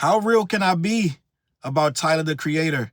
How real can I be about Tyler the Creator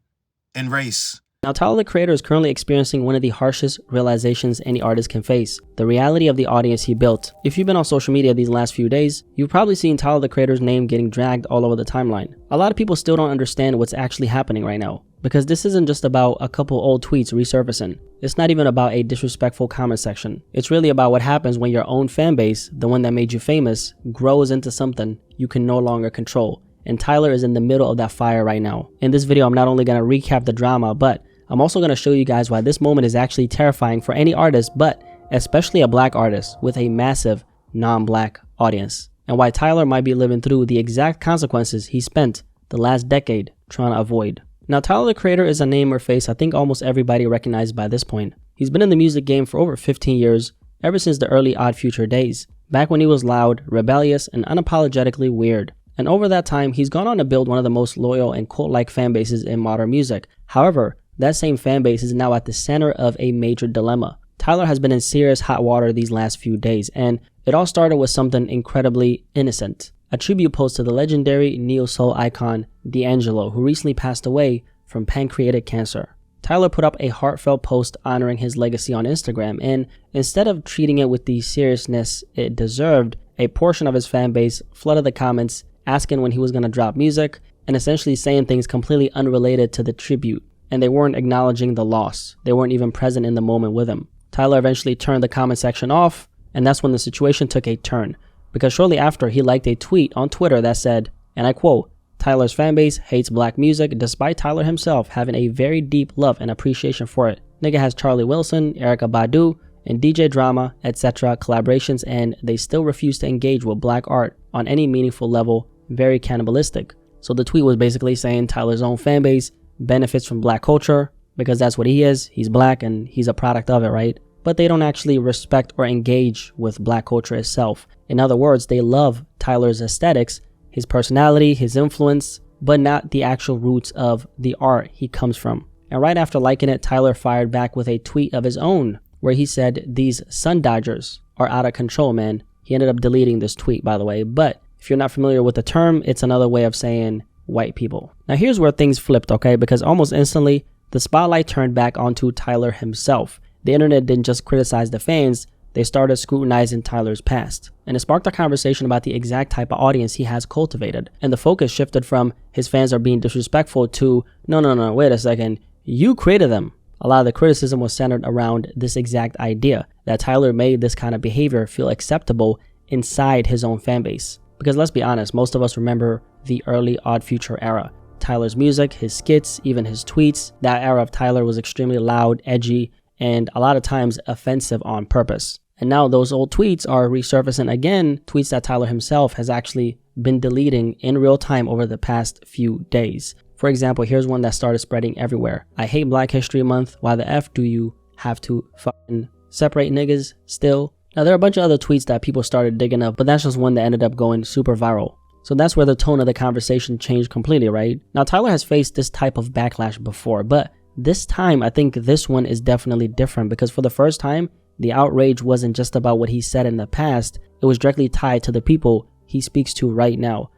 and race? Now, Tyler the Creator is currently experiencing one of the harshest realizations any artist can face: the reality of the audience he built. If you've been on social media these last few days, you've probably seen Tyler the Creator's name getting dragged all over the timeline. A lot of people still don't understand what's actually happening right now, because this isn't just about a couple old tweets resurfacing. It's not even about a disrespectful comment section. It's really about what happens when your own fan base, the one that made you famous, grows into something you can no longer control. And Tyler is in the middle of that fire right now. In this video, I'm not only going to recap the drama, but I'm also going to show you guys why this moment is actually terrifying for any artist, but especially a black artist with a massive non-black audience, and why Tyler might be living through the exact consequences he spent the last decade trying to avoid. Now, Tyler the Creator is a name or face I think almost everybody recognizes by this point. He's been in the music game for over 15 years, ever since the early Odd Future days, back when he was loud, rebellious, and unapologetically weird. And over that time, he's gone on to build one of the most loyal and cult-like fan bases in modern music. However, that same fan base is now at the center of a major dilemma. Tyler has been in serious hot water these last few days, and it all started with something incredibly innocent: a tribute post to the legendary neo-soul icon D'Angelo, who recently passed away from pancreatic cancer. Tyler put up a heartfelt post honoring his legacy on Instagram, and instead of treating it with the seriousness it deserved, a portion of his fan base flooded the comments asking when he was going to drop music, and essentially saying things completely unrelated to the tribute. And they weren't acknowledging the loss. They weren't even present in the moment with him. Tyler eventually turned the comment section off, and that's when the situation took a turn, because shortly after, he liked a tweet on Twitter that said, and I quote, "Tyler's fanbase hates black music despite Tyler himself having a very deep love and appreciation for it. Nigga has Charlie Wilson, Erykah Badu, and DJ Drama, etc. collaborations, and they still refuse to engage with black art on any meaningful level. Very cannibalistic." So the tweet was basically saying Tyler's own fanbase benefits from black culture because that's what he is. He's black and he's a product of it, right? But they don't actually respect or engage with black culture itself. In other words, they love Tyler's aesthetics, his personality, his influence, but not the actual roots of the art he comes from. And right after liking it, Tyler fired back with a tweet of his own where he said, "These Sun Dodgers are out of control, man." He ended up deleting this tweet, by the way, but if you're not familiar with the term, it's another way of saying white people. Now here's where things flipped, okay? Because almost instantly, the spotlight turned back onto Tyler himself. The internet didn't just criticize the fans, they started scrutinizing Tyler's past. And it sparked a conversation about the exact type of audience he has cultivated. And the focus shifted from his fans are being disrespectful to, no, wait a second, you created them. A lot of the criticism was centered around this exact idea, that Tyler made this kind of behavior feel acceptable inside his own fan base. Because let's be honest, most of us remember the early Odd Future era. Tyler's music, his skits, even his tweets. That era of Tyler was extremely loud, edgy, and a lot of times offensive on purpose. And now those old tweets are resurfacing again, tweets that Tyler himself has actually been deleting in real time over the past few days. For example, here's one that started spreading everywhere. "I hate Black History Month. Why the F do you have to fucking separate niggas still?" Now, there are a bunch of other tweets that people started digging up, but that's just one that ended up going super viral. So that's where the tone of the conversation changed completely, right? Now, Tyler has faced this type of backlash before, but this time, I think this one is definitely different, because for the first time, the outrage wasn't just about what he said in the past, it was directly tied to the people he speaks to right now.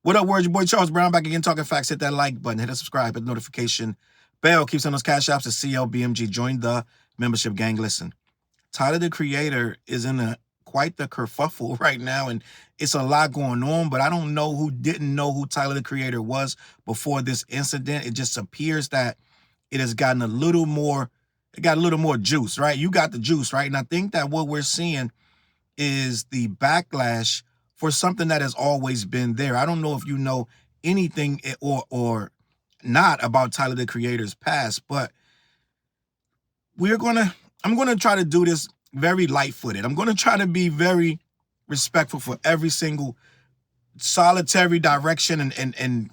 What up, world? Your boy Charles Brown back again, talking facts. Hit that like button, hit the subscribe, hit the notification bell. Keep sending those Cashaps to CLBMG. Join the membership gang. Listen, Tyler the Creator is in quite the kerfuffle right now, and it's a lot going on, but I don't know who didn't know who Tyler the Creator was before this incident. It just appears that it has gotten a little more, it got a little more juice, right? You got the juice, right? And I think that what we're seeing is the backlash for something that has always been there. I don't know if you know anything or not about Tyler the Creator's past, but I'm gonna try to do this very light-footed. I'm gonna try to be very respectful for every single solitary direction and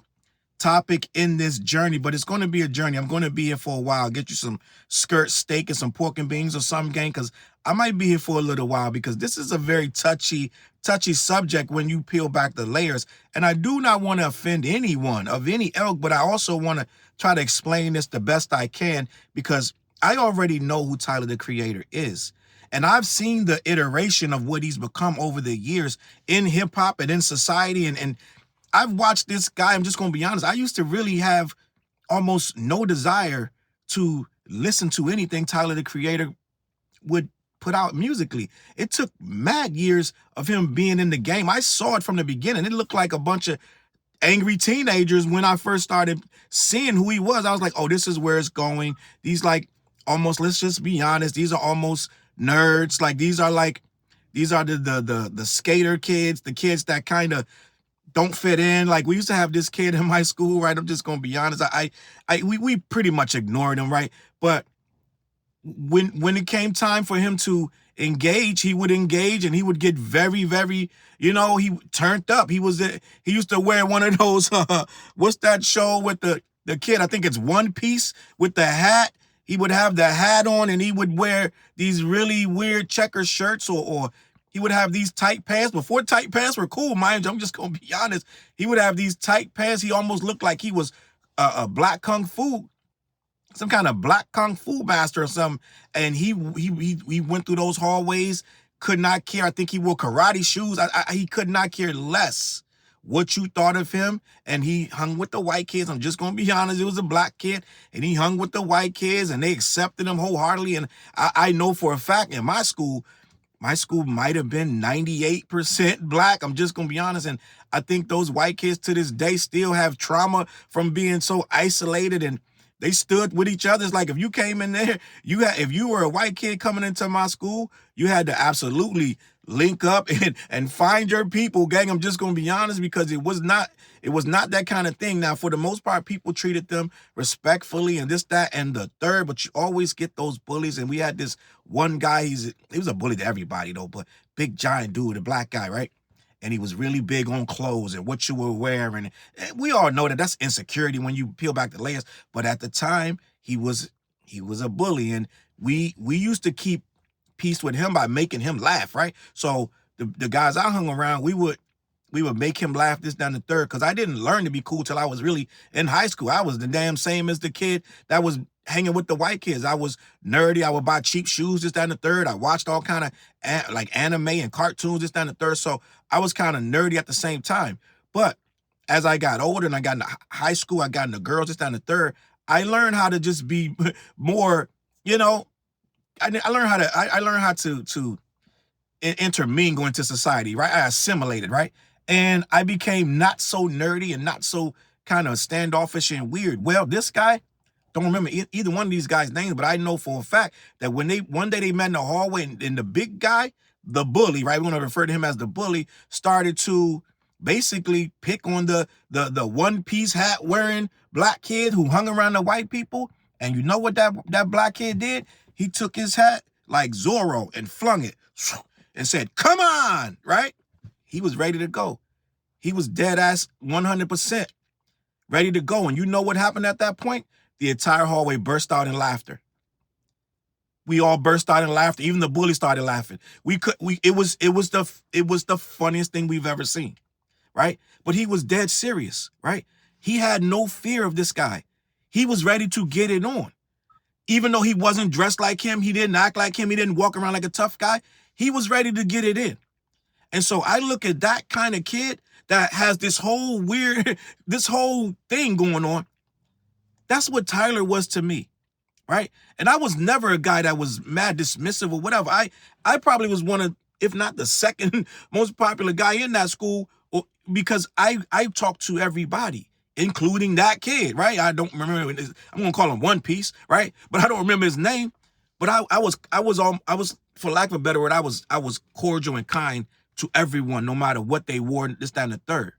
topic in this journey, but it's going to be a journey. I'm going to be here for a while. Get you some skirt steak and some pork and beans or something, gang, because I might be here for a little while, because this is a very touchy subject when you peel back the layers. And I do not want to offend anyone of any ilk, but I also want to try to explain this the best I can, because I already know who Tyler the Creator is. And I've seen the iteration of what he's become over the years in hip hop and in society. And I've watched this guy. I'm just going to be honest. I used to really have almost no desire to listen to anything Tyler, the Creator, would put out musically. It took mad years of him being in the game. I saw it from the beginning. It looked like a bunch of angry teenagers when I first started seeing who he was. I was like, oh, this is where it's going. These like almost, let's just be honest, these are almost nerds. Like these are the skater kids, the kids that kind of don't fit in. Like we used to have this kid in my school, right? I'm just gonna be honest. We pretty much ignored him, right? But when it came time for him to engage, he would engage and he would get very, very, he turned up. He used to wear one of those, what's that show with the kid? I think it's One Piece with the hat. He would have the hat on and he would wear these really weird checker shirts or he would have these tight pants. Before tight pants were cool, mind you, I'm just going to be honest. He would have these tight pants. He almost looked like he was a black kung fu, some kind of black kung fu master or something. And he went through those hallways, could not care. I think he wore karate shoes. He could not care less what you thought of him. And he hung with the white kids. I'm just going to be honest. It was a black kid and he hung with the white kids and they accepted him wholeheartedly. And I know for a fact in my school might have been 98% black. I'm just going to be honest. And I think those white kids to this day still have trauma from being so isolated, and they stood with each other. It's like if you came in there, if you were a white kid coming into my school, you had to absolutely link up and find your people, gang. I'm just going to be honest, because it was not that kind of thing. Now, for the most part, people treated them respectfully and this, that, and the third, but you always get those bullies. And we had this one guy, he was a bully to everybody though, but big giant dude, a black guy, right? And he was really big on clothes and what you were wearing. And we all know that that's insecurity when you peel back the layers. But at the time, he was a bully, and we used to keep peace with him by making him laugh, right? So the guys I hung around, we would make him laugh, this, down the third, because I didn't learn to be cool till I was really in high school. I was the damn same as the kid that was hanging with the white kids. I was nerdy. I would buy cheap shoes, this, down the third. I watched all kind of like anime and cartoons, this, down the third. So I was kind of nerdy at the same time. But as I got older and I got into high school, I got into girls, this, down the third, I learned how to just be more, I learned how to intermingle into society, right? I assimilated, right? And I became not so nerdy and not so kind of standoffish and weird. Well, this guy, don't remember either one of these guys' names, but I know for a fact that when one day they met in the hallway, and the big guy, the bully, right? We're going to refer to him as the bully, started to basically pick on the one piece hat wearing black kid who hung around the white people. And you know what that black kid did? He took his hat like Zorro and flung it and said, "Come on," right? He was ready to go. He was dead ass 100% ready to go. And you know what happened at that point? The entire hallway burst out in laughter. We all burst out in laughter. Even the bully started laughing. It was the funniest thing we've ever seen, right? But he was dead serious, right? He had no fear of this guy. He was ready to get it on. Even though he wasn't dressed like him, he didn't act like him, he didn't walk around like a tough guy, he was ready to get it in. And so I look at that kind of kid that has this whole thing going on. That's what Tyler was to me, right? And I was never a guy that was mad dismissive or whatever. I probably was one of, if not the second most popular guy in that school, because I talked to everybody, including that kid, right? I don't remember. I'm gonna call him One Piece, right? But I don't remember his name. But I was, for lack of a better word, I was cordial and kind to everyone, no matter what they wore, this, that, and the third.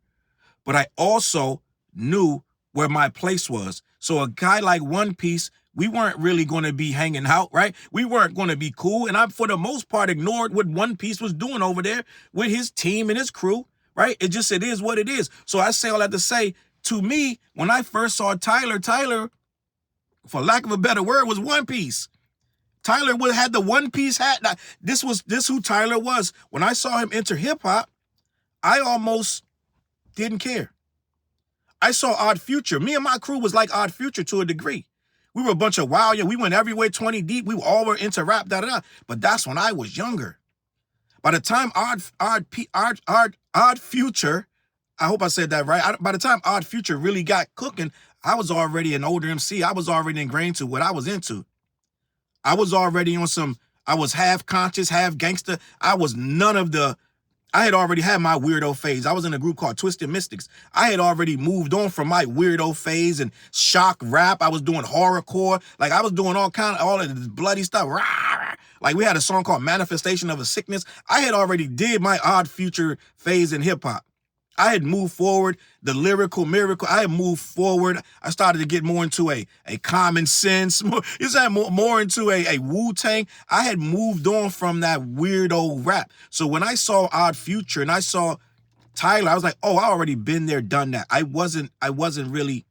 But I also knew where my place was. So a guy like One Piece, we weren't really going to be hanging out, right? We weren't going to be cool. And I, for the most part, ignored what One Piece was doing over there with his team and his crew, right? It is what it is. So I say all that to say, to me, when I first saw Tyler, for lack of a better word, was One Piece. Tyler had the one piece hat. Now, this who Tyler was. When I saw him enter hip hop, I almost didn't care. I saw Odd Future. Me and my crew was like Odd Future to a degree. We were a bunch of wild, we went everywhere 20 deep. We all were into rap, da-da-da. But that's when I was younger. By the time Odd Future, I hope I said that right. By the time Odd Future really got cooking, I was already an older MC. I was already ingrained to what I was into. I was already on some, I was half conscious, half gangster. I was none of the, I had already had my weirdo phase. I was in a group called Twisted Mystics. I had already moved on from my weirdo phase and shock rap. I was doing horrorcore. Like I was doing all of this bloody stuff. Rah, rah. Like we had a song called Manifestation of a Sickness. I had already did my Odd Future phase in hip hop. I had moved forward, the lyrical miracle. I had moved forward. I started to get more into a Common Sense, more into a Wu-Tang. I had moved on from that weirdo rap. So when I saw Odd Future and I saw Tyler, I was like, oh, I already been there, done that. I wasn't really,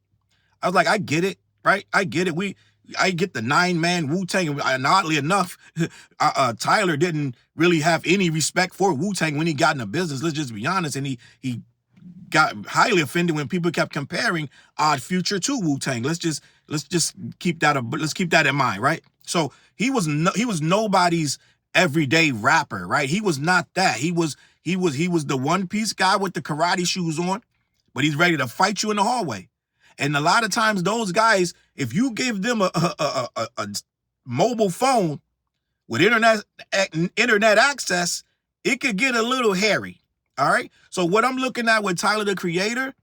I was like, I get it, right? I get it. I get the 9-man Wu-Tang, and oddly enough, Tyler didn't really have any respect for Wu-Tang when he got in the business. Let's just be honest, and he got highly offended when people kept comparing Odd Future to Wu-Tang. Let's just keep that in mind, right? So he was nobody's everyday rapper, right? He was not that. He was the one-piece guy with the karate shoes on, but he's ready to fight you in the hallway. And a lot of times those guys, if you give them a mobile phone with internet access, it could get a little hairy. All right. So what I'm looking at with Tyler the Creator,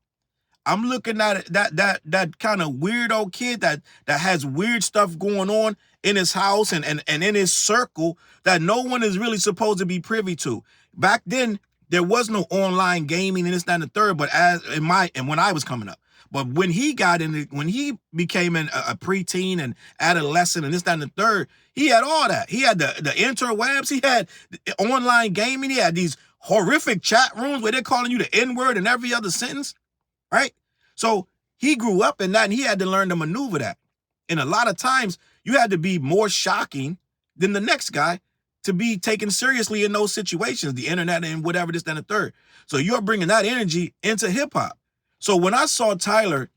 I'm looking at that kind of weirdo kid that has weird stuff going on in his house and in his circle that no one is really supposed to be privy to. Back then, there was no online gaming and this, that, and the third, but when I was coming up. But when he became a preteen and adolescent and this, that, and the third, he had all that. He had the interwebs, he had online gaming, he had these horrific chat rooms where they're calling you the N-word in every other sentence, right? So he grew up in that and he had to learn to maneuver that. And a lot of times you had to be more shocking than the next guy to be taken seriously in those situations, the internet and whatever, this, that, and the third. So you're bringing that energy into hip hop. So when I saw Tyler,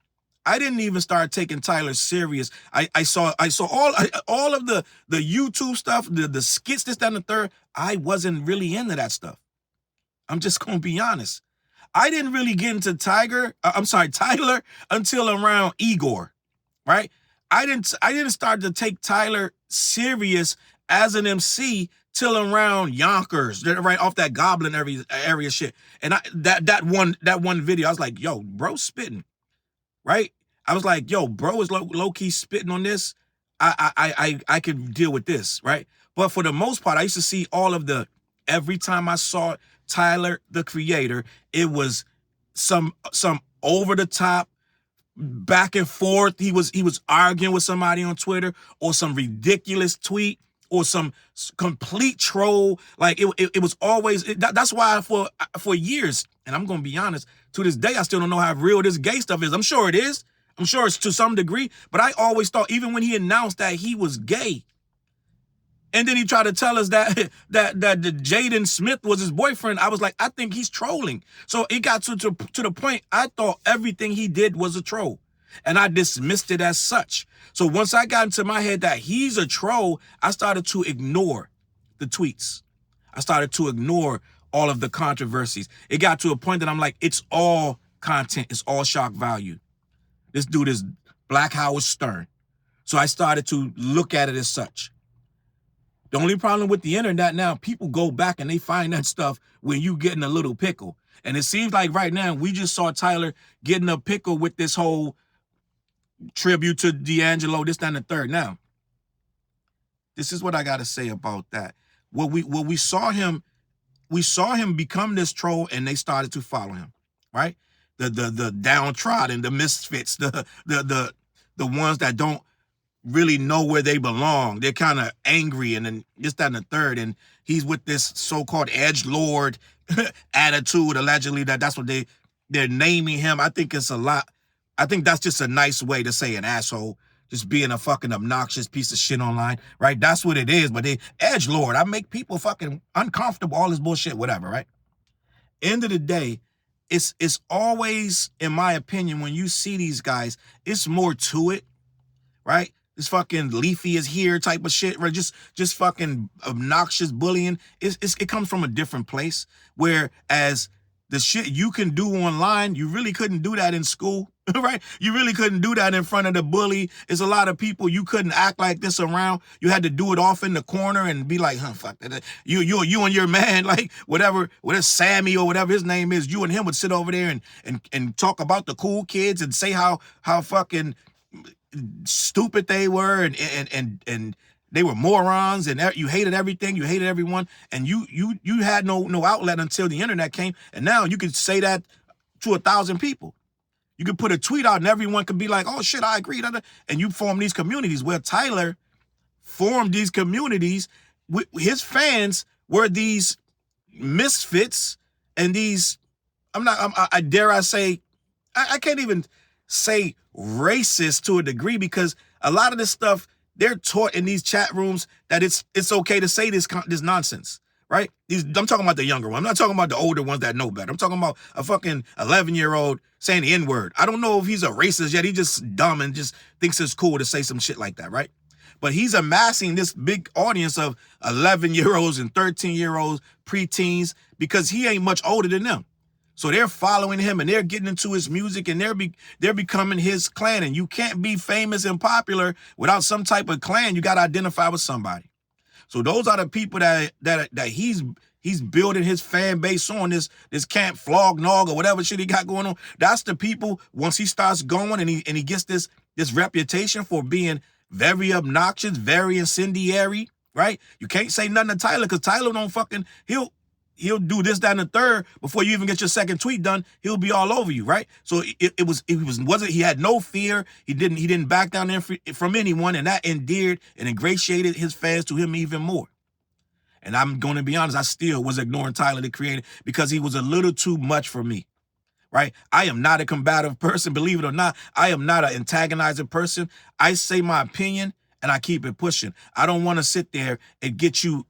I didn't even start taking Tyler serious. I saw all of the YouTube stuff, the skits, this, that, and the third. I wasn't really into that stuff. I'm just gonna be honest. I didn't really get into Tyler until around Igor, right? I didn't start to take Tyler serious as an MC till around Yonkers, right off that Goblin area shit. And that one video, I was like, yo, bro spitting, right? I was like, yo, bro is low key spitting on this. I could deal with this, right? But for the most part, I used to see all of every time I saw Tyler the Creator, it was some over the top back and forth. He was arguing with somebody on Twitter or some ridiculous tweet or some complete troll. Like it was always, that's why for years, and I'm gonna be honest, to this day I still don't know how real this gay stuff is. I'm sure it is. I'm sure it's to some degree, but I always thought, even when he announced that he was gay, and then he tried to tell us that Jaden Smith was his boyfriend, I was like, I think he's trolling. So it got to the point I thought everything he did was a troll. And I dismissed it as such. So once I got into my head that he's a troll, I started to ignore the tweets. I started to ignore all of the controversies. It got to a point that I'm like, it's all content. It's all shock value. This dude is Black Howard Stern. So I started to look at it as such. The only problem with the internet now, people go back and they find that stuff when you get in a little pickle. And it seems like right now, we just saw Tyler getting a pickle with this whole tribute to D'Angelo, this, that, and the third. Now, this is what I got to say about that. We saw him become this troll and they started to follow him, right? The downtrodden, the misfits, the ones that don't really know where they belong. They're kind of angry and then this, that, and the third. And he's with this so-called edgelord attitude, allegedly, that's what they're naming him. I think it's a lot. I think that's just a nice way to say an asshole, just being a fucking obnoxious piece of shit online, right? That's what it is. But edgelord, I make people fucking uncomfortable, all this bullshit, whatever, right? End of the day, it's always, in my opinion, when you see these guys, it's more to it, right? this fucking Leafy is here type of shit, right? Just fucking obnoxious bullying. It comes from a different place. Whereas the shit you can do online, you really couldn't do that in school, right? You really couldn't do that in front of the bully. It's a lot of people you couldn't act like this around. You had to do it off in the corner and be like, huh, fuck that. You and your man, like whatever Sammy or whatever his name is, you and him would sit over there and talk about the cool kids and say how fucking stupid they were and they were morons and you hated everything, you hated everyone, and you had no outlet until the internet came, and now you could say that to 1,000 people. You could put a tweet out and everyone could be like, oh shit, I agree, and you form these communities. Where Tyler formed these communities, his fans were these misfits and these, I dare I say, I can't even say racist to a degree, because a lot of this stuff they're taught in these chat rooms that it's okay to say this nonsense, right? I'm talking about the younger one. I'm not talking about the older ones that know better. I'm talking about a fucking 11-year-old saying the N-word. I don't know if he's a racist yet. He just dumb and just thinks it's cool to say some shit like that, right? But he's amassing this big audience of 11-year-olds and 13-year-olds, preteens, because he ain't much older than them. So they're following him and they're getting into his music and they're becoming his clan. And you can't be famous and popular without some type of clan. You got to identify with somebody. So those are the people that he's building his fan base on, this Camp Flog Nog or whatever shit he got going on. That's the people, once he starts going and he gets this reputation for being very obnoxious, very incendiary, right? You can't say nothing to Tyler, because Tyler don't fucking, he'll do this, that, and the third before you even get your second tweet done. He'll be all over you, right? So he had no fear. He didn't back down there from anyone, and that endeared and ingratiated his fans to him even more. And I'm going to be honest, I still was ignoring Tyler, the Creator, because he was a little too much for me, right? I am not a combative person, believe it or not. I am not an antagonizing person. I say my opinion and I keep it pushing. I don't want to sit there and get you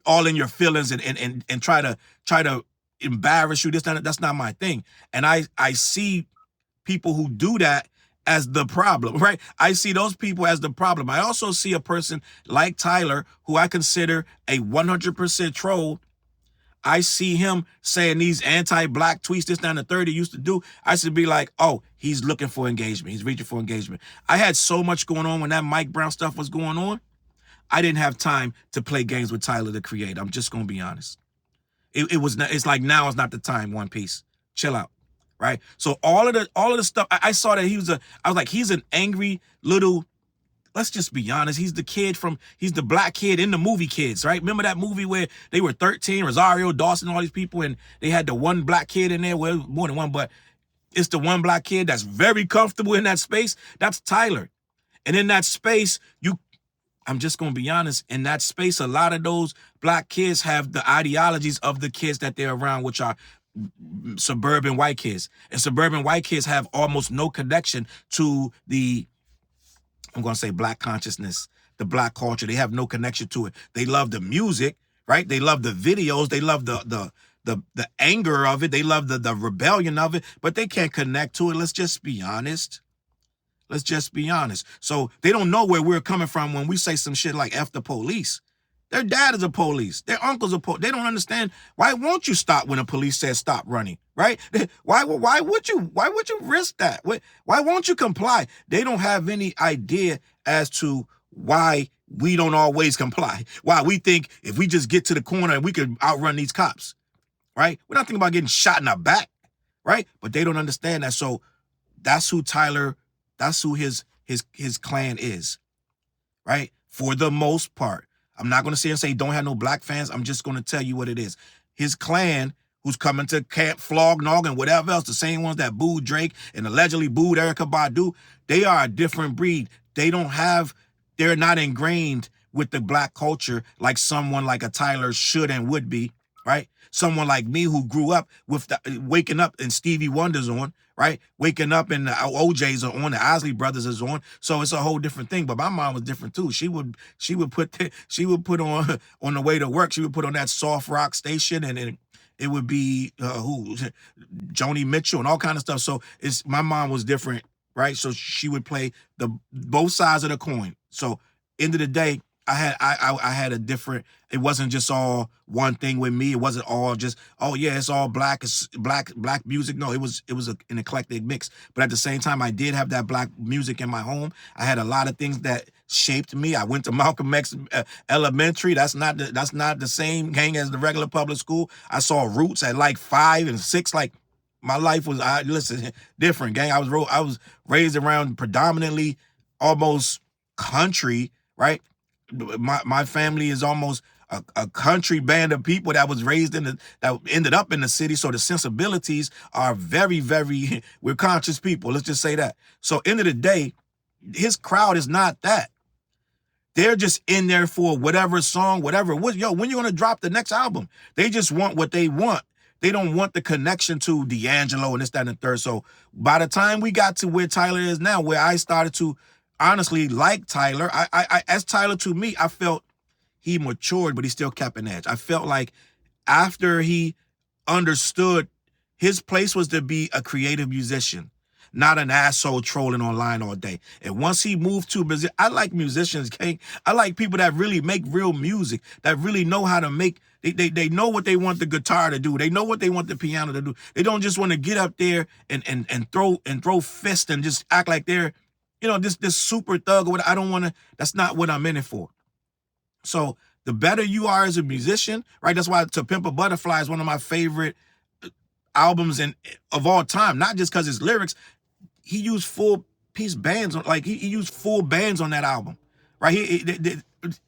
all in your feelings and try to embarrass you. That's not my thing. And I see people who do that as the problem, right? I see those people as the problem. I also see a person like Tyler, who I consider a 100% troll. I see him saying these anti-black tweets, this, that, and the third he used to do. I should be like, oh, he's looking for engagement. He's reaching for engagement. I had so much going on when that Mike Brown stuff was going on. I didn't have time to play games with Tyler, the Creator. I'm just going to be honest. It's like now is not the time, One Piece. Chill out, right? So all of the stuff, I saw that I was like, he's an angry little, let's just be honest, he's the black kid in the movie Kids, right? Remember that movie where they were 13, Rosario Dawson, all these people, and they had the one black kid in there, well, more than one, but it's the one black kid that's very comfortable in that space. That's Tyler. And in that space, I'm just going to be honest, in that space, a lot of those black kids have the ideologies of the kids that they're around, which are suburban white kids. And suburban white kids have almost no connection to I'm going to say black consciousness, the black culture. They have no connection to it. They love the music, right? They love the videos. They love the anger of it. They love the rebellion of it, but they can't connect to it. Let's just be honest. Let's just be honest. So they don't know where we're coming from when we say some shit like F the police. Their dad is a police. Their uncle's a police. They don't understand. Why won't you stop when a police says stop running, right? Why would you risk that? Why won't you comply? They don't have any idea as to why we don't always comply. Why we think if we just get to the corner and we could outrun these cops, right? We're not thinking about getting shot in the back, right? But they don't understand that. So that's who Tyler, that's who his clan is, right? For the most part. I'm not going to sit and say don't have no black fans. I'm just going to tell you what it is. His clan, who's coming to Camp Flog Nog and whatever else, the same ones that booed Drake and allegedly booed Erykah Badu, they are a different breed. They're not ingrained with the black culture like someone like a Tyler should and would be, right? Someone like me who grew up with waking up and Stevie Wonder's on, right? Waking up and the OJs are on, the Isley Brothers is on. So it's a whole different thing. But my mom was different too. She would put on the way to work. She would put on that soft rock station, and it would be Joni Mitchell and all kind of stuff. So my mom was different right? So she would play the both sides of the coin. So end of the day, I had a different. It wasn't just all one thing with me. It wasn't all just, oh yeah, it's all black. It's black music. No, it was an eclectic mix. But at the same time, I did have that black music in my home. I had a lot of things that shaped me. I went to Malcolm X Elementary. That's not the same gang as the regular public school. I saw Roots at like 5 and 6. Like my life was, different, gang. I was raised around predominantly almost country, right? My family is almost a country band of people that was raised that ended up in the city. So the sensibilities are very, very, we're conscious people. Let's just say that. So end of the day, his crowd is not that. They're just in there for whatever song, whatever. When you going to drop the next album? They just want what they want. They don't want the connection to D'Angelo and this, that, and the third. So by the time we got to where Tyler is now, where I started to honestly like Tyler, as Tyler to me, I felt he matured, but he still kept an edge. I felt like after he understood his place was to be a creative musician, not an asshole trolling online all day. And once he moved to Brazil, I like musicians, gang. I like people that really make real music, that really know how to make, they know what they want the guitar to do. They know what they want the piano to do. They don't just want to get up there and throw fists and just act like they're, this super thug or what. I don't want to, that's not what I'm in it for. So the better you are as a musician, right? That's why To Pimp a Butterfly is one of my favorite albums of all time, not just because it's lyrics. He used full piece bands, like he used full bands on that album, right?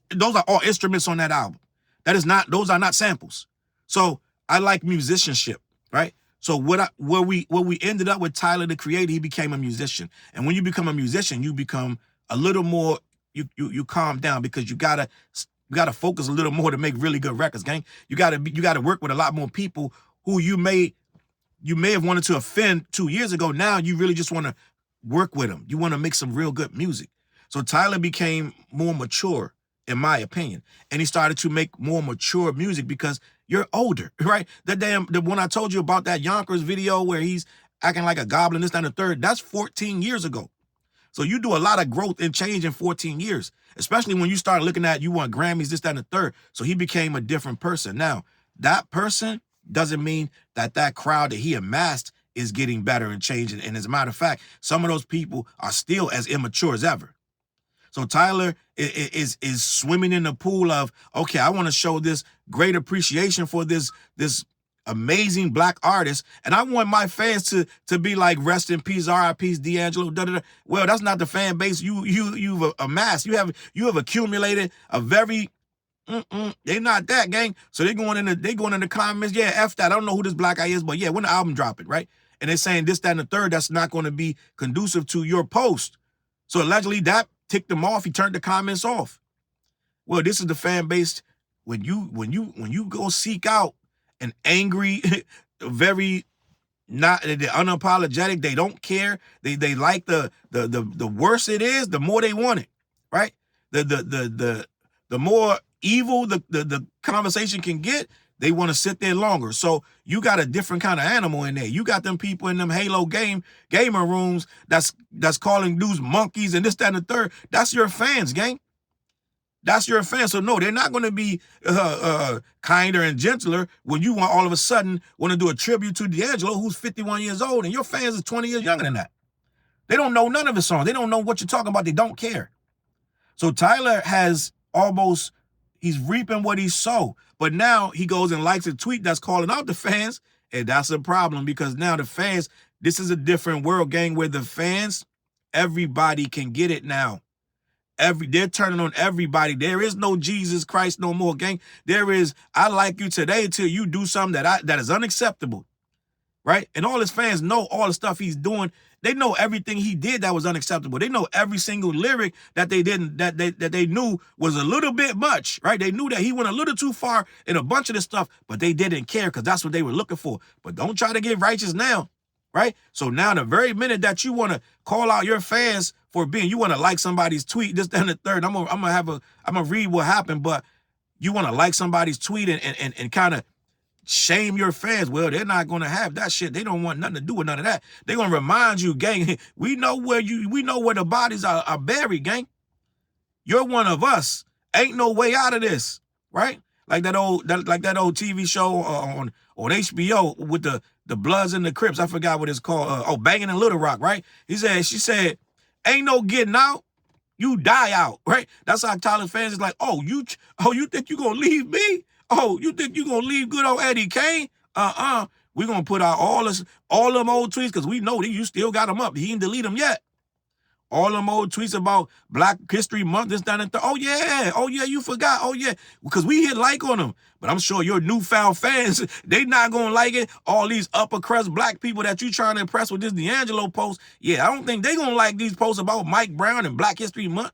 Those are all instruments on that album. Those are not samples. So I like musicianship, right? So where we ended up with Tyler the Creator, he became a musician. And when you become a musician, you become a little more, you calm down, because you gotta focus a little more to make really good records, gang. You gotta work with a lot more people who you may have wanted to offend 2 years ago. Now you really just want to work with them. You want to make some real good music. So Tyler became more mature, in my opinion. And he started to make more mature music because you're older, right? The one I told you about, that Yonkers video where he's acting like a goblin, this, that, and the third, that's 14 years ago. So you do a lot of growth and change in 14 years, especially when you start looking at, you want Grammys, this, that, and the third. So he became a different person. Now, that person doesn't mean that crowd that he amassed is getting better and changing. And as a matter of fact, some of those people are still as immature as ever. So Tyler is swimming in the pool of, okay, I want to show this great appreciation for this amazing black artist, and I want my fans to be like, rest in peace, R.I.P. D'Angelo. Da, da, da. Well, that's not the fan base you've amassed. You have accumulated a very they're not that, gang. So they going in the comments, yeah, F that. I don't know who this black guy is, but yeah, when the album dropping, right? And they're saying this, that, and the third, that's not going to be conducive to your post. So allegedly that ticked him off. He turned the comments off. Well, this is the fan base. When you go seek out an angry, very not, they're unapologetic, they don't care. They like the worse it is, the more they want it, right? The more evil the conversation can get, they want to sit there longer. So you got a different kind of animal in there. You got them people in them Halo gamer rooms that's calling dudes monkeys and this, that, and the third. That's your fans, gang. That's your fans. So no, they're not going to be kinder and gentler when you all of a sudden want to do a tribute to D'Angelo, who's 51 years old, and your fans is 20 years younger than that. They don't know none of his songs. They don't know what you're talking about. They don't care. So Tyler has he's reaping what he sowed. But now he goes and likes a tweet that's calling out the fans, and that's a problem, because now the fans, this is a different world, gang, where the fans, everybody can get it now. They're turning on everybody. There is no Jesus Christ no more, gang. There is, I like you today till you do something that is unacceptable, right? And all his fans know all the stuff he's doing. They know everything he did that was unacceptable. They know every single lyric that they knew was a little bit much, right? They knew that he went a little too far in a bunch of this stuff, but they didn't care because that's what they were looking for. But don't try to get righteous now, right? So now the very minute that you want to call out your fans for you want to like somebody's tweet, this, that, and the third, I'm gonna read what happened, but you want to like somebody's tweet and kind of shame your fans. Well, they're not going to have that shit. They don't want nothing to do with none of that. They're going to remind you, gang, we know where the bodies are buried, gang. You're one of us. Ain't no way out of this, right? Like that old TV show on HBO with the Bloods and the Crips. I forgot what it's called. Banging in Little Rock, right? She said, ain't no getting out. You die out, right? That's how Tyler fans is like, you think you gonna leave me? Oh, you think you gonna leave good old Eddie Kane? We're gonna put out all them old tweets because we know that you still got them up. He didn't delete them yet. All them old tweets about Black History Month, this, that, and that. Oh, yeah, you forgot. Oh, yeah, because we hit like on them. But I'm sure your newfound fans, they not going to like it. All these upper crust black people that you trying to impress with this D'Angelo post, yeah, I don't think they going to like these posts about Mike Brown and Black History Month.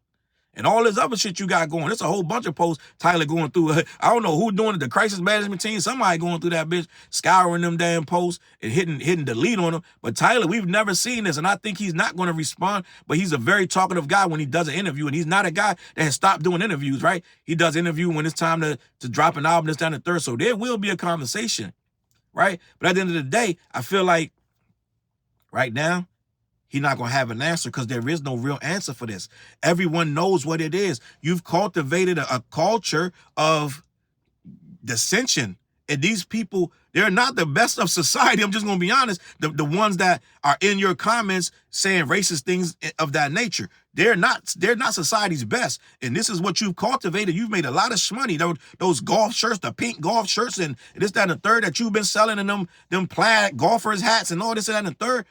And all this other shit you got going. There's a whole bunch of posts Tyler going through. I don't know who doing it, the crisis management team. Somebody going through that bitch, scouring them damn posts and hitting delete on them. But Tyler, we've never seen this, and I think he's not going to respond. But he's a very talkative guy when he does an interview, and he's not a guy that has stopped doing interviews, right? He does interview when it's time to drop an album, this, down, and third. So there will be a conversation, right? But at the end of the day, I feel like right now, he's not going to have an answer because there is no real answer for this. Everyone knows what it is. You've cultivated a culture of dissension. And these people, they're not the best of society. I'm just going to be honest. The ones that are in your comments saying racist things of that nature, they're not society's best. And this is what you've cultivated. You've made a lot of money. Those golf shirts, the pink golf shirts, and this, that, and the third that you've been selling, and them plaid golfers hats and all this, that, and the third.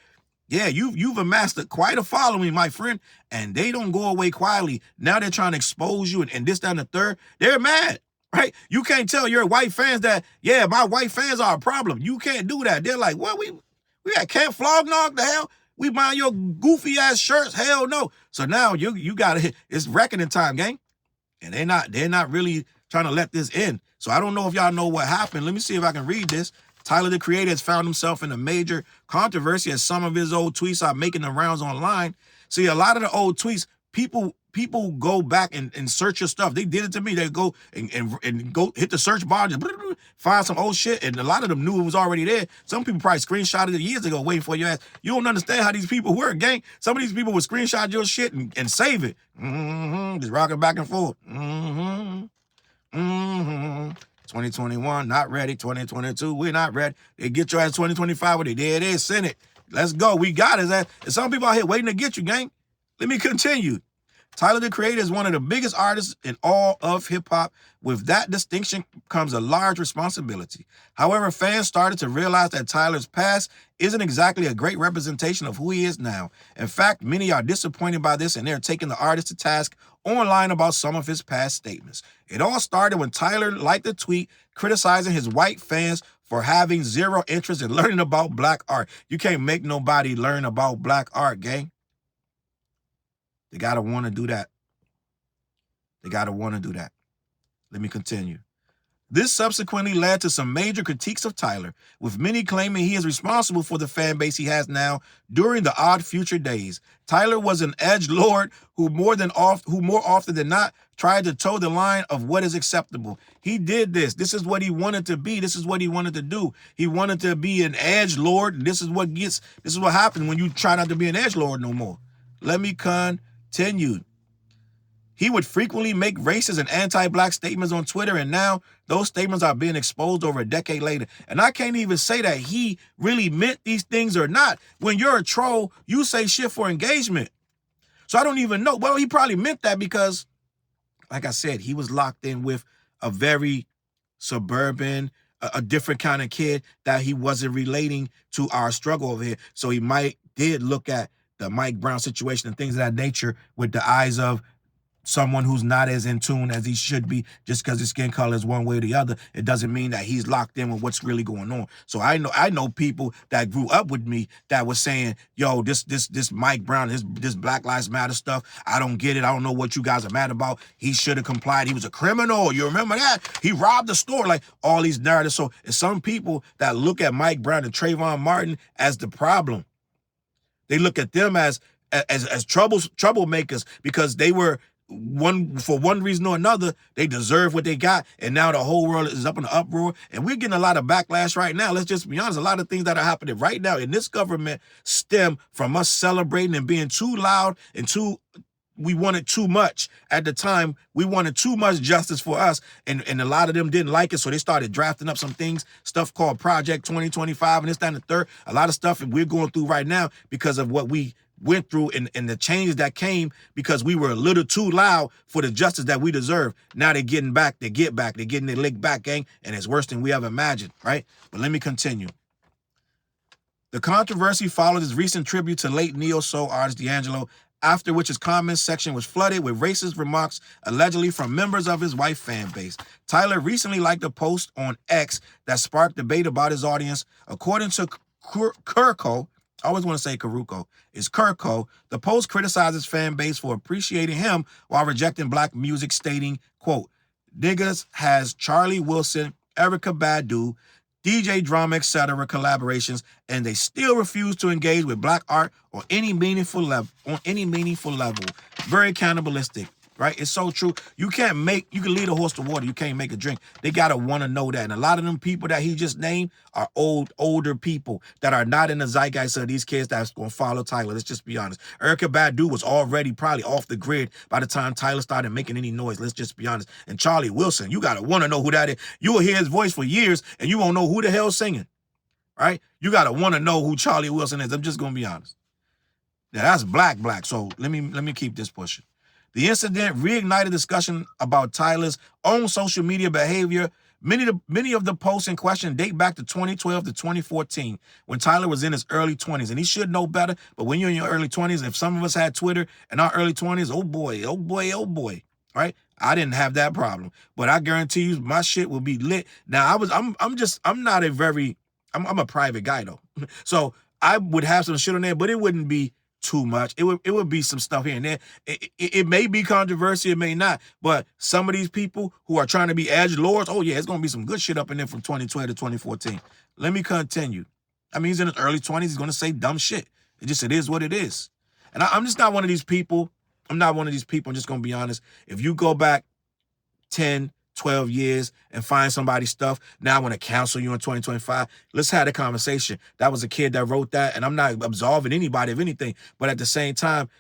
Yeah, you've amassed quite a following, my friend, and they don't go away quietly. Now they're trying to expose you and this, that, and the third. They're mad, right? You can't tell your white fans that, yeah, my white fans are a problem. You can't do that. They're like, what, we at Camp Flognog, the hell? We buying your goofy ass shirts? Hell no. So now you gotta, it's reckoning time, gang. And they're not really trying to let this in. So I don't know if y'all know what happened. Let me see if I can read this. Tyler, the Creator, has found himself in a major controversy as some of his old tweets are making the rounds online. See, a lot of the old tweets, people go back and search your stuff. They did it to me. They go and go hit the search bar, just find some old shit, and a lot of them knew it was already there. Some people probably screenshotted it years ago, waiting for your ass. You don't understand how these people work, gang. Some of these people would screenshot your shit and save it. Just rocking back and forth. 2021, not ready. 2022, we're not ready. They get your ass 2025 with it. There it is, send it. Let's go. We got it. And some people out here waiting to get you, gang. Let me continue. Tyler, the Creator, is one of the biggest artists in all of hip-hop. With that distinction comes a large responsibility. However, fans started to realize that Tyler's past isn't exactly a great representation of who he is now. In fact, many are disappointed by this, and they're taking the artist to task online about some of his past statements. It all started when Tyler liked a tweet criticizing his white fans for having zero interest in learning about black art. You can't make nobody learn about black art, gang. They got to want to do that. Let me continue. This subsequently led to some major critiques of Tyler, with many claiming he is responsible for the fan base he has now during the Odd Future days. Tyler was an edgelord who more often than not tried to toe the line of what is acceptable. He did this. This is what he wanted to be. This is what he wanted to do. He wanted to be an edgelord. This is what happened when you try not to be an edgelord no more. Let me continue. He would frequently make racist and anti-black statements on Twitter, and now those statements are being exposed over a decade later. And I can't even say that he really meant these things or not. When you're a troll, you say shit for engagement. So I don't even know. Well, he probably meant that because, like I said, he was locked in with a very suburban, a different kind of kid that he wasn't relating to our struggle over here. So he did look at the Mike Brown situation and things of that nature with the eyes of someone who's not as in tune as he should be. Just because his skin color is one way or the other, it doesn't mean that he's locked in with what's really going on. So I know people that grew up with me that was saying, yo, this Mike Brown, this Black Lives Matter stuff, I don't get it. I don't know what you guys are mad about. He should have complied. He was a criminal. You remember that? He robbed the store. Like all these narratives. So it's some people that look at Mike Brown and Trayvon Martin as the problem. They look at them as troublemakers because they were for one reason or another, they deserve what they got, and now the whole world is up in an uproar, and we're getting a lot of backlash right now. Let's just be honest. A lot of things that are happening right now in this government stem from us celebrating and being too loud and we wanted too much at the time. We wanted too much justice for us, and a lot of them didn't like it, so they started drafting up some things, stuff called Project 2025 and this, that, and the third. A lot of stuff that we're going through right now because of what we went through and the changes that came because we were a little too loud for the justice that we deserve. Now they're getting back, they're getting their lick back, gang, and it's worse than we ever imagined, right? But let me continue. The controversy followed his recent tribute to late neo-soul artist D'Angelo, after which his comments section was flooded with racist remarks allegedly from members of his white fan base. Tyler recently liked a post on X that sparked debate about his audience. According to Kurko, I always want to say Karuko, is Kurko, the post criticized his fan base for appreciating him while rejecting black music, stating, quote, "Niggas has Charlie Wilson, Erykah Badu, DJ Drama, etc. collaborations, and they still refuse to engage with black art on any meaningful level. Very cannibalistic." Right? It's so true. You can lead a horse to water. You can't make a drink. They got to want to know that. And a lot of them people that he just named are older people that are not in the zeitgeist of these kids that's going to follow Tyler. Let's just be honest. Erykah Badu was already probably off the grid by the time Tyler started making any noise. Let's just be honest. And Charlie Wilson, you got to want to know who that is. You will hear his voice for years and you won't know who the hell's singing. Right? You got to want to know who Charlie Wilson is. I'm just going to be honest. Now, that's black. So let me keep this pushing. The incident reignited discussion about Tyler's own social media behavior. Many of the posts in question date back to 2012 to 2014 when Tyler was in his early 20s. And he should know better, but when you're in your early 20s, if some of us had Twitter in our early 20s, oh boy, right? I didn't have that problem, but I guarantee you my shit will be lit. Now I'm a private guy though. So I would have some shit on there, but it wouldn't be too much. It would be some stuff here and there. It may be controversial, it may not, but some of these people who are trying to be edge lords, oh yeah, it's gonna be some good shit up in there from 2012 to 2014. Let me continue. I mean, he's in his early 20s, he's gonna say dumb shit. It is what it is. And I'm just not one of these people. I'm just gonna be honest. If you go back 10, 12 years and find somebody's stuff, now I want to counsel you in 2025. Let's have a conversation. That was a kid that wrote that, and I'm not absolving anybody of anything, but at the same time,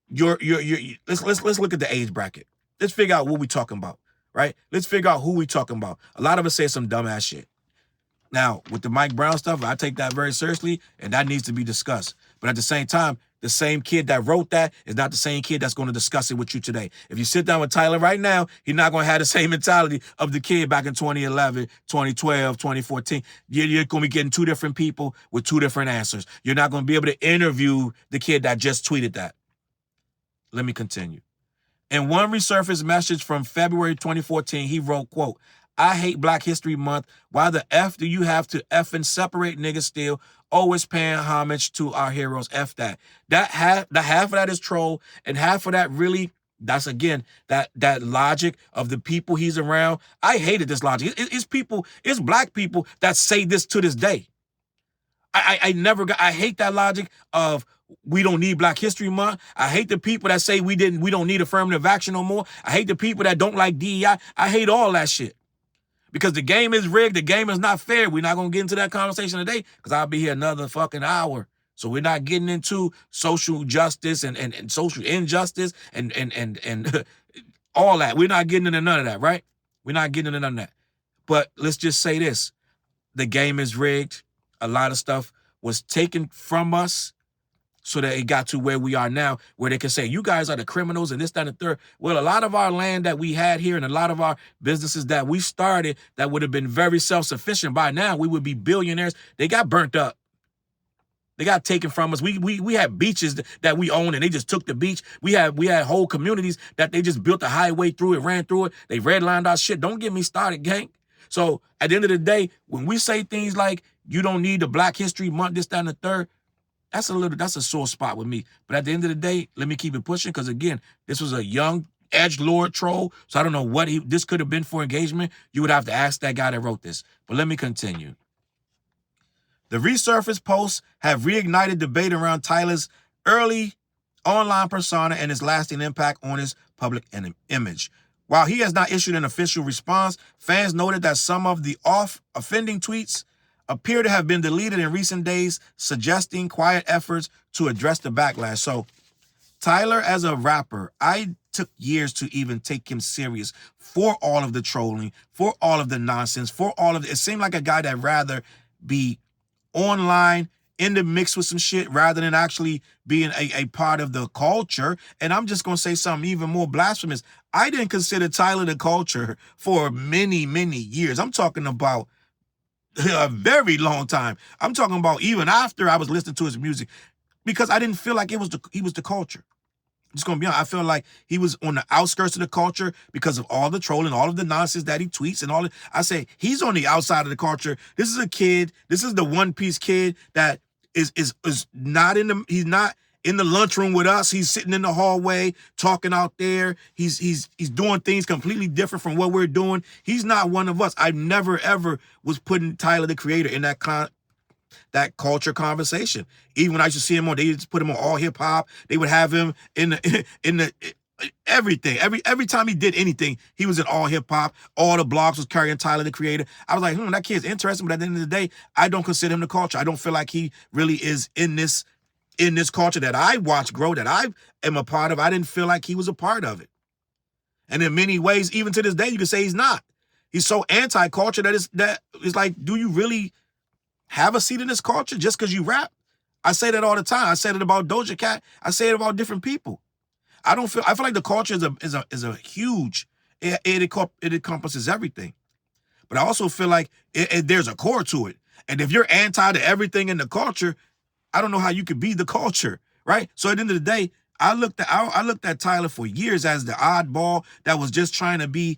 let's look at the age bracket. Let's figure out what we talking about, right? Let's figure out who we talking about. A lot of us say some dumbass shit. Now, with the Mike Brown stuff, I take that very seriously, and that needs to be discussed. But at the same time, the same kid that wrote that is not the same kid that's going to discuss it with you today. If you sit down with Tyler right now, he's not going to have the same mentality of the kid back in 2011, 2012, 2014. You're going to be getting two different people with two different answers. You're not going to be able to interview the kid that just tweeted that. Let me continue. In one resurfaced message from February 2014, he wrote, quote, "I hate Black History Month. Why the F do you have to effing separate niggas still? Always paying homage to our heroes. F that." Half of that is troll, and half of that really, that's again, that logic of the people he's around. I hated this logic. It's black people that say this to this day. I hate that logic of we don't need Black History Month. I hate the people that say we don't need affirmative action no more. I hate the people that don't like DEI. I hate all that shit. Because the game is rigged, the game is not fair. We're not going to get into that conversation today because I'll be here another fucking hour. So we're not getting into social justice and social injustice and all that. We're not getting into none of that, right? We're not getting into none of that. But let's just say this. The game is rigged. A lot of stuff was taken from us so that it got to where we are now, where they can say, you guys are the criminals and this, that, and the third. Well, a lot of our land that we had here and a lot of our businesses that we started that would have been very self-sufficient by now, we would be billionaires. They got burnt up. They got taken from us. We had beaches that we owned and they just took the beach. We had whole communities that they just built a highway through it, ran through it. They redlined our shit. Don't get me started, gang. So at the end of the day, when we say things like, you don't need the Black History Month, this, that, and the third, that's a sore spot with me. But at the end of the day, let me keep it pushing because, again, this was a young edgelord troll, so I don't know what this could have been for engagement. You would have to ask that guy that wrote this. But let me continue. The resurfaced posts have reignited debate around Tyler's early online persona and his lasting impact on his public image. While he has not issued an official response, fans noted that some of the offending tweets appear to have been deleted in recent days, suggesting quiet efforts to address the backlash. So, Tyler, as a rapper, I took years to even take him serious for all of the trolling, for all of the nonsense, for all of it. It seemed like a guy that rather be online in the mix with some shit rather than actually being a part of the culture. And I'm just going to say something even more blasphemous. I didn't consider Tyler the culture for many, many years. I'm talking about a very long time. I'm talking about even after I was listening to his music, because I didn't feel like he was the culture. I'm just gonna be honest. I feel like he was on the outskirts of the culture because of all the trolling, all of the nonsense that he tweets and all that. I say he's on the outside of the culture. This is a kid. This is the One Piece kid that is not he's not in the lunchroom with us. He's sitting in the hallway talking out there. He's doing things completely different from what we're doing. He's not one of us. I never ever was putting Tyler the Creator in that culture conversation. Even when I used to see him on, they just put him on all hip hop. They would have him in the everything. Every time he did anything, he was in all hip hop. All the blogs was carrying Tyler the Creator. I was like, that kid's interesting, but at the end of the day, I don't consider him the culture. I don't feel like he really is in this culture that I watch grow, that I am a part of. I didn't feel like he was a part of it. And in many ways, even to this day, you can say he's not. He's so anti-culture that it's like, do you really have a seat in this culture just because you rap? I say that all the time. I said it about Doja Cat. I say it about different people. I feel like the culture is a huge, it encompasses everything. But I also feel like there's a core to it. And if you're anti to everything in the culture, I don't know how you could be the culture, right? So at the end of the day, I looked at Tyler for years as the oddball that was just trying to be,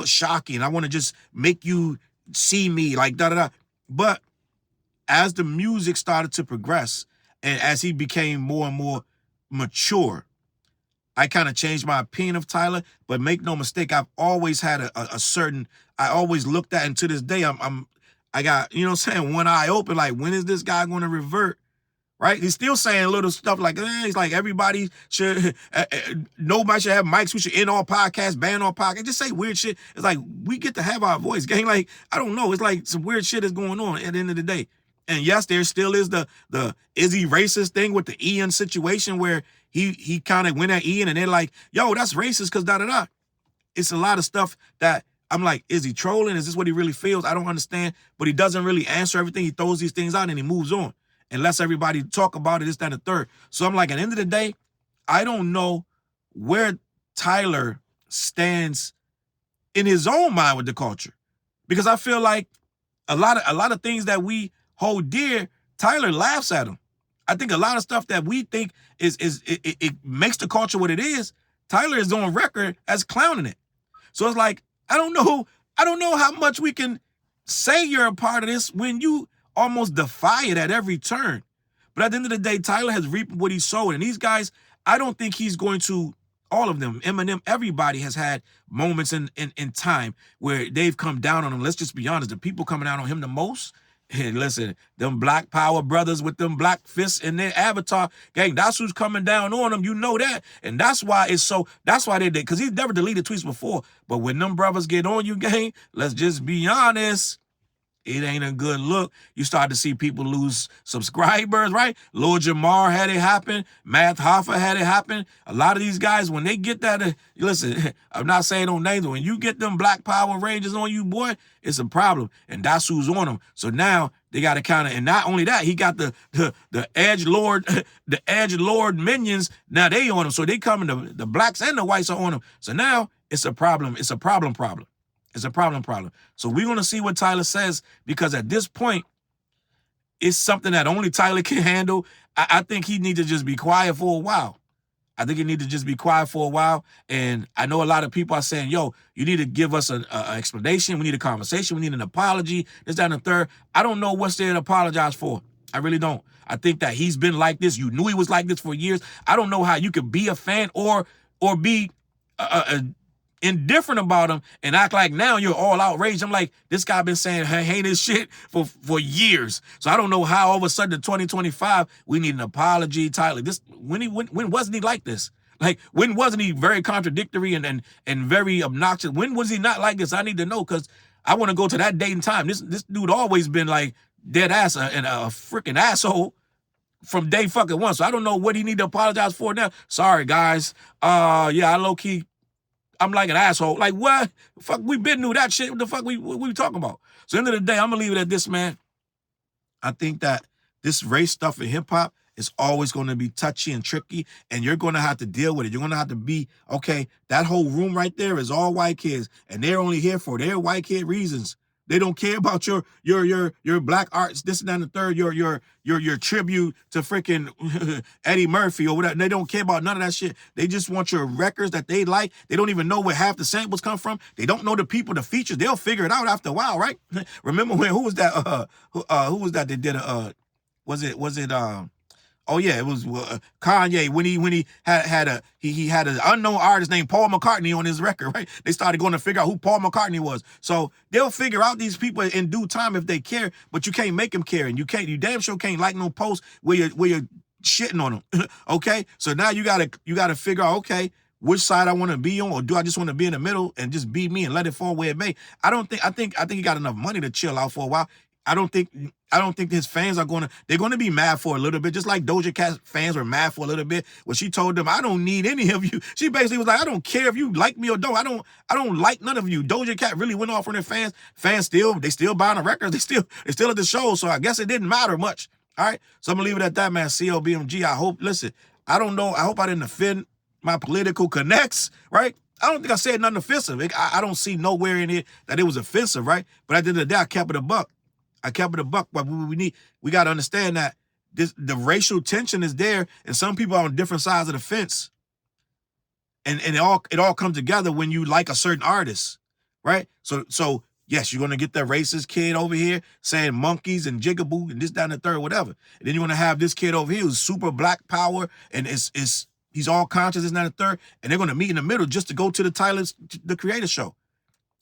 shocking. I want to just make you see me like da-da-da. But as the music started to progress and as he became more and more mature, I kind of changed my opinion of Tyler. But make no mistake, I've always had a certain, I always looked at, and to this day, I got, one eye open, like, when is this guy going to revert? Right? He's still saying little stuff like, he's like, everybody should, nobody should have mics. We should end all podcasts, ban all podcasts. Just say weird shit. It's like, we get to have our voice, gang. Like, I don't know. It's like some weird shit is going on at the end of the day. And yes, there still is the is he racist thing with the Ian situation where he kind of went at Ian and they're like, yo, that's racist because da-da-da. It's a lot of stuff that I'm like, is he trolling? Is this what he really feels? I don't understand. But he doesn't really answer everything. He throws these things out and he moves on and lets everybody talk about it, this, that, and the third. So I'm like, at the end of the day, I don't know where Tyler stands in his own mind with the culture. Because I feel like a lot of things that we hold dear, Tyler laughs at them. I think a lot of stuff that we think it makes the culture what it is, Tyler is on record as clowning it. So it's like, I don't know how much we can say you're a part of this when you almost defy it at every turn. But at the end of the day, Tyler has reaped what he sowed. And these guys, I don't think he's going to, all of them, Eminem, everybody has had moments in time where they've come down on him. Let's just be honest, the people coming out on him the most, and listen, them Black Power brothers with them black fists in their avatar, gang, that's who's coming down on them. You know that. And that's why they did, because he's never deleted tweets before. But when them brothers get on you, gang, let's just be honest, it ain't a good look. You start to see people lose subscribers, right? Lil Jamar had it happen. Math Hoffa had it happen. A lot of these guys, when they get that, listen, I'm not saying no names, but when you get them Black Power Rangers on you, boy, it's a problem. And that's who's on them. So now they got to kind of, and not only that, he got the Edge Lord, the Edge Lord minions. Now they on him. So they coming, the blacks and the whites are on him. So now it's a problem. It's a problem. It's a problem. So we're going to see what Tyler says, because at this point, it's something that only Tyler can handle. I think he needs to just be quiet for a while. And I know a lot of people are saying, yo, you need to give us an explanation. We need a conversation. We need an apology. This, that, and the third. I don't know what's there to apologize for. I really don't. I think that he's been like this. You knew he was like this for years. I don't know how you could be a fan or be indifferent about him and act like now you're all outraged. I'm like, this guy been saying heinous shit for years. So I don't know how all of a sudden in 2025 we need an apology, Tyler. This when wasn't he like this? Like, when wasn't he very contradictory and very obnoxious? When was he not like this? I need to know, because I want to go to that date and time. This dude always been like dead ass and a freaking asshole from day fucking one. So I don't know what he need to apologize for now. Sorry, guys. Yeah, I low-key, I'm like an asshole. Like, what? Fuck, we been knew that shit. What the fuck we talking about? So at the end of the day, I'm going to leave it at this, man. I think that this race stuff in hip-hop is always going to be touchy and tricky, and you're going to have to deal with it. You're going to have to be, okay, that whole room right there is all white kids, and they're only here for their white kid reasons. They don't care about your black arts, this and that and the third, your tribute to freaking Eddie Murphy or whatever. They don't care about none of that shit. They just want your records that they like. They don't even know where half the samples come from. They don't know the people, the features. They'll figure it out after a while, right? Remember when who was that? Who was that did was it oh yeah, it was Kanye when he had an unknown artist named Paul McCartney on his record, right? They started going to figure out who Paul McCartney was. So they'll figure out these people in due time if they care, but you can't make them care, and you damn sure can't like no post where you're shitting on them. Okay, so now you gotta figure out, okay, which side I want to be on, or do I just want to be in the middle and just be me and let it fall where it may? I think he got enough money to chill out for a while. I don't think his fans they're going to be mad for a little bit, just like Doja Cat fans were mad for a little bit when she told them, I don't need any of you. She basically was like, I don't care if you like me or don't. I don't like none of you. Doja Cat really went off on their fans. Fans still buying the records. They still at the show. So I guess it didn't matter much. All right. So I'm gonna leave it at that, man. CLBMG. I don't know. I hope I didn't offend my political connects, right? I don't think I said nothing offensive. I don't see nowhere in here that it was offensive, right? But at the end of the day, I kept it a buck. But we got to understand that the racial tension is there, and some people are on different sides of the fence. And it all comes together when you like a certain artist, right? So yes, you're gonna get that racist kid over here saying monkeys and jigaboo and this, that, and the third, whatever. And then you're gonna have this kid over here who's super black power and he's all conscious, this, that, and the third, and they're gonna meet in the middle just to go to the Creator show.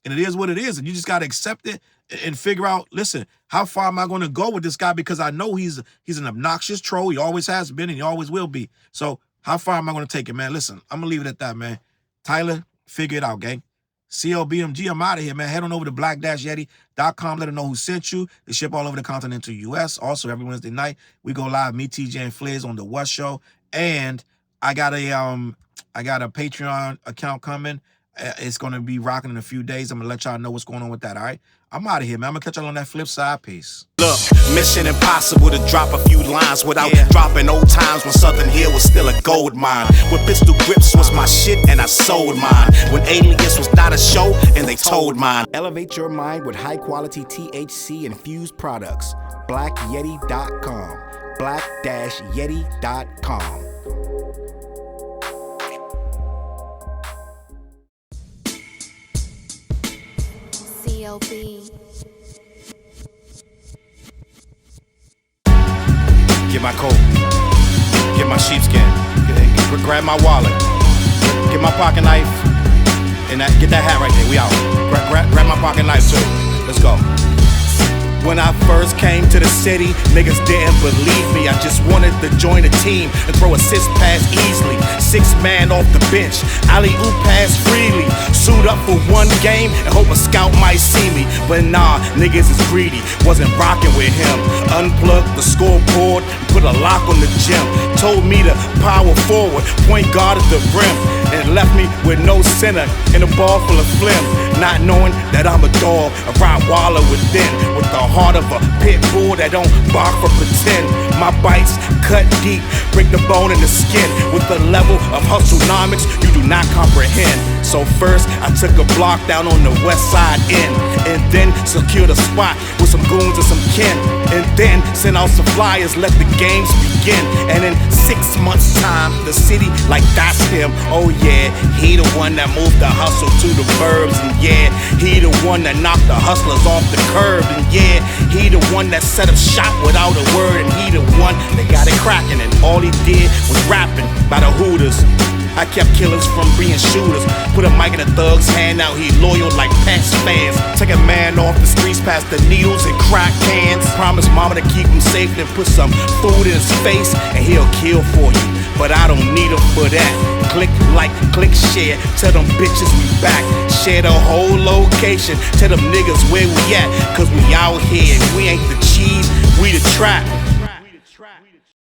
And it is what it is, and you just gotta accept it and figure out, listen, how far am I gonna go with this guy? Because I know he's an obnoxious troll. He always has been and he always will be. So how far am I gonna take it, man? Listen, I'm gonna leave it at that, man. Tyler, figure it out, gang. CLBMG, I'm out of here, man. Head on over to black-yeti.com. Let them know who sent you. They ship all over the continental U.S. Also, every Wednesday night, we go live, me, TJ, and Fliz on the What Show. And I got a Patreon account coming. It's going to be rocking in a few days. I'm going to let y'all know what's going on with that, all right? I'm out of here, man. I'm going to catch y'all on that flip side. Peace. Look, mission impossible to drop a few lines without dropping old times when Southern Hill was still a gold mine. When pistol grips was my shit and I sold mine. When Alias was not a show and they told mine. Elevate your mind with high quality THC infused products. BlackYeti.com. Black-Yeti.com. CLB. Get my coat, get my sheepskin, grab my wallet, get my pocket knife, and get that hat right there. We out. Grab my pocket knife too. Let's go. When I first came to the city, niggas didn't believe me. I just wanted to join a team and throw assist pass easily. 6-man off the bench, alley-oop pass freely. Suit up for one game and hope a scout might see me. But nah, niggas is greedy, wasn't rocking with him. Unplugged the scoreboard, put a lock on the gym. Told me to power forward, point guard at the rim. And left me with no center and a ball full of phlegm. Not knowing that I'm a dog, a Rottweiler within. With the heart of a pit bull that don't bark for pretend. My bites cut deep, break the bone and the skin. With the level of hustlenomics you do not comprehend. So first I took a block down on the west side end, and then secured a spot with some goons and some kin. And then sent out some flyers, let the games begin. And in 6 months time, the city like that's him. Oh yeah, he the one that moved the hustle to the burbs. And yeah, he the one that knocked the hustlers off the curb. And yeah, he the one that set up shop without a word. And he the one that got it cracking, and all he did was rapping by the Hooters. I kept killers from being shooters, put a mic mic in a thug's hand out. He loyal like Pats fans. Take a man off the streets past the needles and crack cans. Promise mama to keep him safe, then put some food in his face, and he'll kill for you. But I don't need him for that. Click like, click share. Tell them bitches we back. Share the whole location. Tell them niggas where we at. Cause we out here. We ain't the cheese, we the trap.